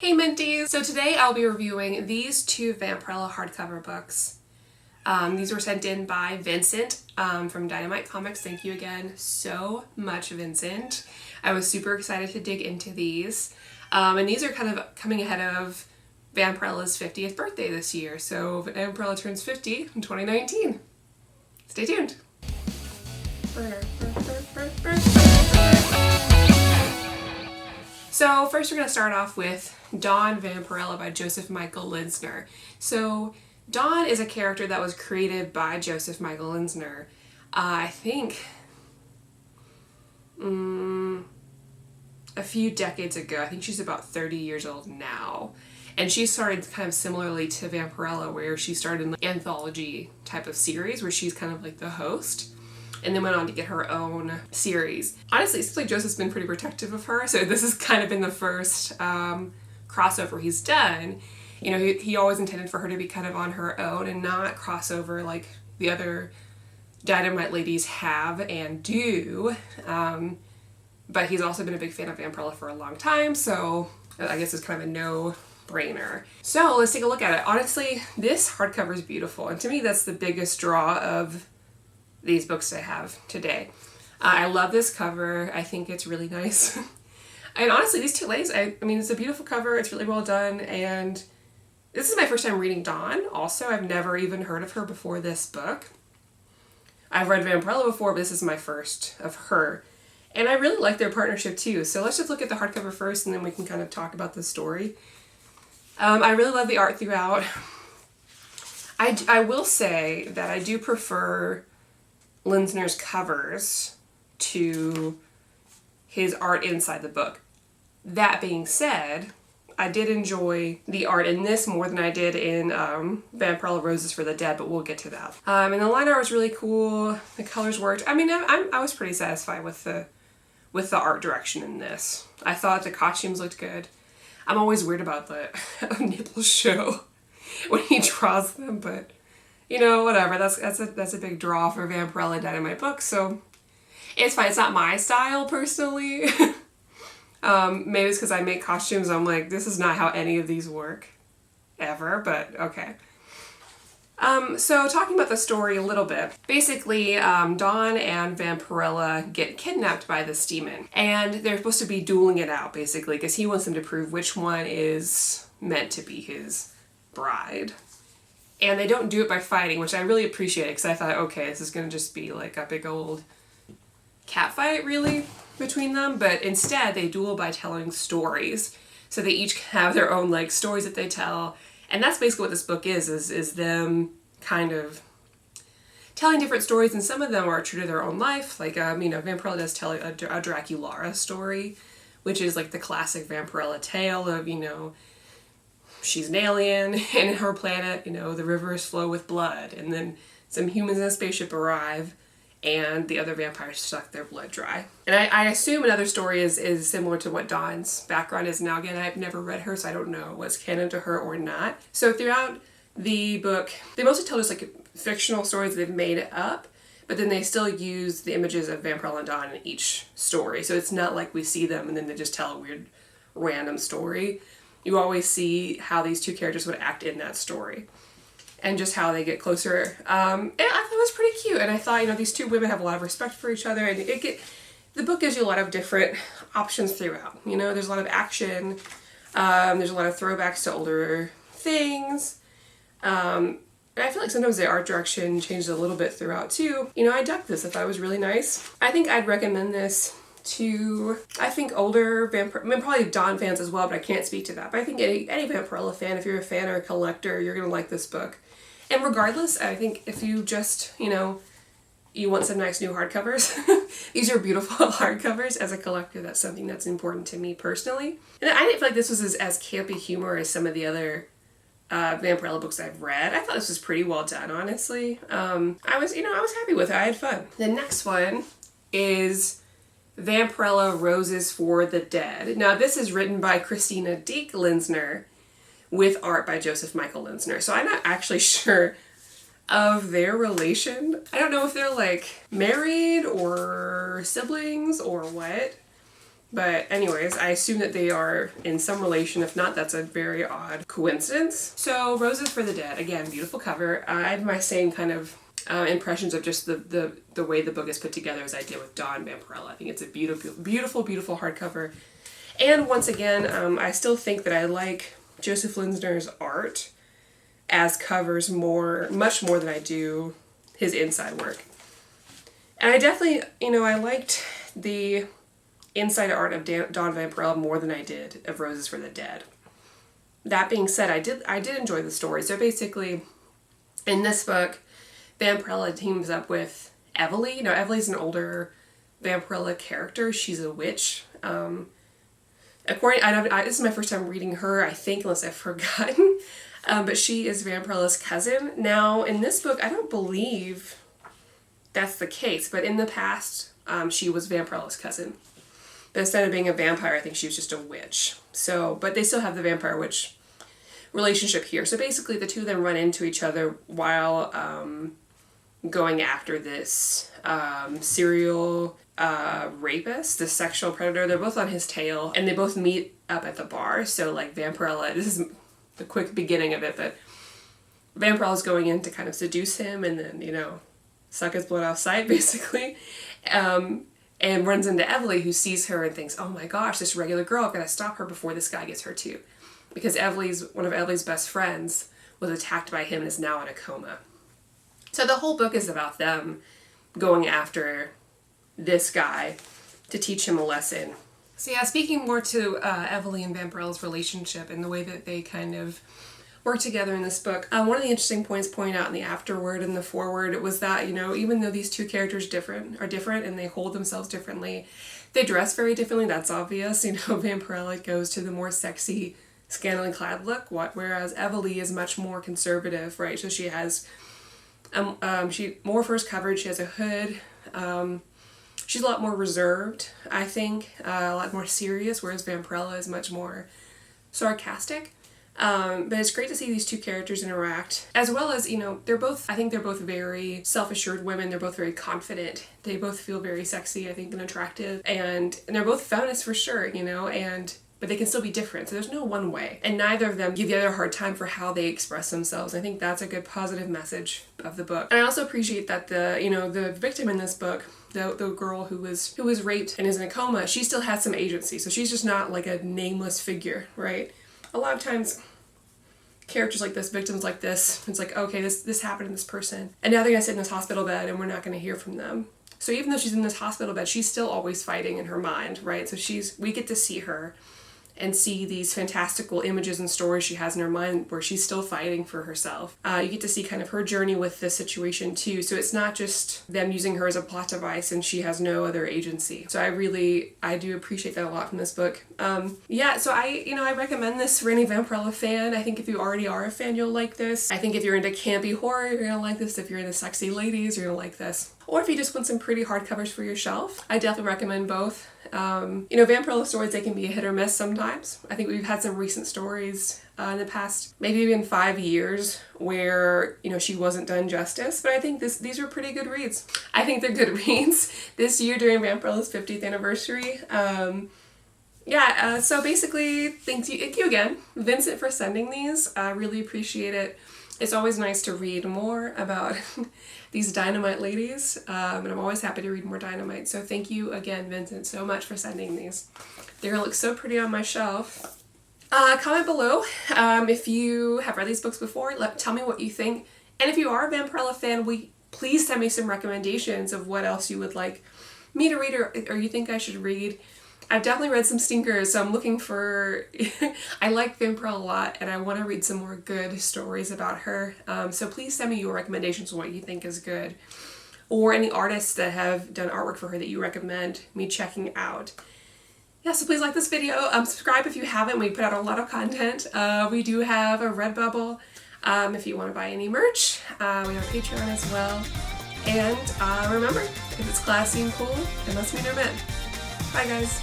Hey Minties! So today I'll be reviewing these two Vampirella hardcover books. These were sent in by Vincent from Dynamite Comics. Thank you again so much, Vincent. I was super excited to dig into these. And these are kind of coming ahead of Vampirella's 50th birthday this year. So Vampirella turns 50 in 2019. Stay tuned. So first we're going to start off with Dawn Vampirella by Joseph Michael Linsner. So Dawn is a character that was created by Joseph Michael Linsner, I think a few decades ago. I think she's about 30 years old now. And she started kind of similarly to Vampirella, where she started in an anthology type of series where she's kind of like the host, and then went on to get her own series. Honestly, it seems like Joseph's been pretty protective of her, so this has kind of been the first crossover he's done. You know, he always intended for her to be kind of on her own and not crossover like the other Dynamite ladies have and do. But he's also been a big fan of Vampirella for a long time, so I guess it's kind of a no-brainer. So let's take a look at it. Honestly, this hardcover is beautiful, and to me that's the biggest draw of these books I have today. I love this cover. I think it's really nice. And honestly, these two ladies, I mean, it's a beautiful cover. It's really well done. And this is my first time reading Dawn. Also, I've never even heard of her before this book. I've read Vampirella before, but this is my first of her. And I really like their partnership too. So let's just look at the hardcover first, and then we can kind of talk about the story. I really love the art throughout. I will say that I do prefer Linsner's covers to his art inside the book. That being said, I did enjoy the art in this more than I did in Vampirella Roses for the Dead, but we'll get to that. And the line art was really cool. The colors worked. I mean, I was pretty satisfied with the art direction in this. I thought the costumes looked good. I'm always weird about the nipple show when he draws them, but you know, whatever. That's a big draw for Vampirella Dynamite books, so it's fine. It's not my style personally. Maybe it's because I make costumes. I'm like, this is not how any of these work ever, but okay. So talking about the story a little bit. Basically, Dawn and Vampirella get kidnapped by this demon, and they're supposed to be dueling it out, basically, because he wants them to prove which one is meant to be his bride. And they don't do it by fighting, which I really appreciate, because I thought, okay, this is going to just be like a big old cat fight, really, between them. But instead, they duel by telling stories. So they each have their own, like, stories that they tell. And that's basically what this book is them kind of telling different stories. And some of them are true to their own life. Like, you know, Vampirella does tell a Draculaura story, which is like the classic Vampirella tale of, you know, she's an alien, and in her planet, you know, the rivers flow with blood, and then some humans in a spaceship arrive, and the other vampires suck their blood dry. And I assume another story is similar to what Dawn's background is. Now, again, I've never read her, so I don't know what's canon to her or not. So throughout the book, they mostly tell us like fictional stories they've made up, but then they still use the images of Vampirella and Dawn in each story. So it's not like we see them and then they just tell a weird random story. You always see how these two characters would act in that story and just how they get closer. And I thought it was pretty cute. And I thought, you know, these two women have a lot of respect for each other, and the book gives you a lot of different options throughout. You know, there's a lot of action. There's a lot of throwbacks to older things. And I feel like sometimes the art direction changed a little bit throughout too. You know, I dug this. I thought it was really nice. I think I'd recommend this to, I think, older Vampire, I mean, probably Dawn fans as well, but I can't speak to that. But I think any Vampirella fan, if you're a fan or a collector, you're going to like this book. And regardless, I think if you just, you know, you want some nice new hardcovers, these are beautiful hardcovers. As a collector, that's something that's important to me personally. And I didn't feel like this was as campy humor as some of the other Vampirella books I've read. I thought this was pretty well done, honestly. I was happy with it. I had fun. The next one is Vampirella Roses for the Dead. Now, this is written by Kristina Deak-Linsner with art by Joseph Michael Linsner. So I'm not actually sure of their relation. I don't know if they're like married or siblings or what, But anyways, I assume that they are in some relation. If not, that's a very odd coincidence. So Roses for the Dead, again, beautiful cover. I have my same kind of impressions of just the way the book is put together as I did with Dawn Vampirella. I think it's a beautiful, beautiful, beautiful hardcover. And once again, I still think that I like Joseph Linsner's art as covers much more than I do his inside work. And I definitely, I liked the inside art of Dawn Vampirella more than I did of Roses for the Dead. That being said, I did enjoy the story. So basically, in this book, Vampirella teams up with Evelien. Evelien's an older Vampirella character. She's a witch. This is my first time reading her, I think, unless I've forgotten. But she is Vampirella's cousin. Now, in this book, I don't believe that's the case, but in the past, she was Vampirella's cousin. But instead of being a vampire, I think she was just a witch. So, but they still have the vampire-witch relationship here. So basically, the two of them run into each other while going after this serial rapist, this sexual predator. They're both on his tail, and they both meet up at the bar. So, like, Vampirella, this is the quick beginning of it, but Vampirella's going in to kind of seduce him and then, suck his blood off sight, basically. And runs into Evelien, who sees her and thinks, oh my gosh, this regular girl, I've got to stop her before this guy gets her too. Because one of Evelien's best friends was attacked by him and is now in a coma. So the whole book is about them going after this guy to teach him a lesson. So yeah, speaking more to Evelien and Vampirella's relationship and the way that they kind of work together in this book. One of the interesting points pointed out in the afterword and the foreword was that, even though these two characters are different and they hold themselves differently, they dress very differently. That's obvious. Vampirella goes to the more sexy, scantily clad look, whereas Evelien is much more conservative, right? So she has more first coverage. She has a hood. She's a lot more reserved, I think, a lot more serious, whereas Vampirella is much more sarcastic. But it's great to see these two characters interact, as well as, I think they're both very self-assured women. They're both very confident. They both feel very sexy, I think, and attractive. And they're both feminists for sure, but they can still be different. So there's no one way. And neither of them give the other a hard time for how they express themselves. I think that's a good positive message of the book. And I also appreciate that the victim in this book, the girl who was raped and is in a coma, she still has some agency. So she's just not like a nameless figure, right? A lot of times, characters like this, victims like this, it's like, okay, this happened to this person, and now they're gonna sit in this hospital bed and we're not gonna hear from them. So even though she's in this hospital bed, she's still always fighting in her mind, right? So we get to see her and see these fantastical images and stories she has in her mind where she's still fighting for herself. You get to see kind of her journey with this situation too. So it's not just them using her as a plot device and she has no other agency. So I do appreciate that a lot from this book. So I recommend this for any Vampirella fan. I think if you already are a fan, you'll like this. I think if you're into campy horror, you're gonna like this. If you're into sexy ladies, you're gonna like this. Or if you just want some pretty hardcovers for your shelf, I definitely recommend both. Vampirella stories, they can be a hit or miss sometimes. I think we've had some recent stories in the past, maybe even 5 years, where, you know, she wasn't done justice. But I think these are pretty good reads. I think they're good reads this year during Vampirella's 50th anniversary. So basically, thank you again, Vincent, for sending these. I really appreciate it. It's always nice to read more about these dynamite ladies, and I'm always happy to read more dynamite. So thank you again, Vincent, so much for sending these. They're gonna look so pretty on my shelf. Comment below if you have read these books before. Tell me what you think. And if you are a Vampirella fan, please send me some recommendations of what else you would like me to read or you think I should read. I've definitely read some stinkers, so I'm looking for... I like Vampirella a lot, and I want to read some more good stories about her. So please send me your recommendations on what you think is good. Or any artists that have done artwork for her that you recommend me checking out. Yeah, so please like this video. Subscribe if you haven't. We put out a lot of content. We do have a Redbubble if you want to buy any merch. We have a Patreon as well. And remember, if it's classy and cool, it must be their men. Bye guys.